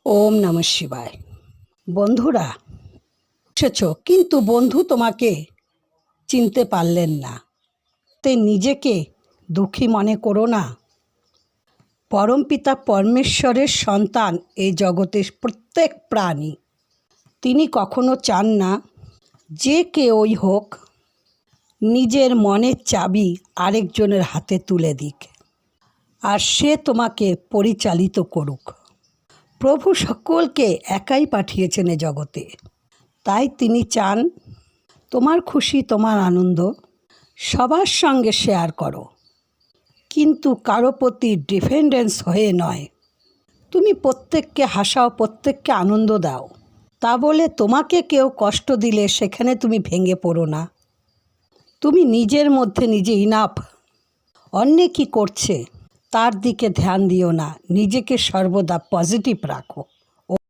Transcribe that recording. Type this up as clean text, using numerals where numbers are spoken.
ওম নমঃ শিবায়। বন্ধুরা এসেছ, কিন্তু বন্ধু তোমাকে চিনতে পারলেন না। তে নিজেকে দুঃখী মনে করো না। পরমপিতা পরমেশ্বরের সন্তান এই জগতের প্রত্যেক প্রাণী। তিনি কখনো চান না যে কেউই হোক নিজের মনের চাবি আরেকজনের হাতে তুলে দিক আর সে তোমাকে পরিচালিত করুক। প্রভু সকলকে একাই পাঠিয়েছেন এ জগতে, তাই তিনি চান তোমার খুশি, তোমার আনন্দ সবার সঙ্গে শেয়ার করো, কিন্তু কারো প্রতি ডিপেন্ডেন্স হয়ে নয়। তুমি প্রত্যেককে হাসাও, প্রত্যেককে আনন্দ দাও। তা বলে তোমাকে কেউ কষ্ট দিলে সেখানে তুমি ভেঙে পড়ো না। তুমি নিজের মধ্যে নিজে ইনাফ। অন্যে কী করছে তার দিকে ধ্যান দিও না, নিজেকে সর্বদা পজিটিভ রাখো।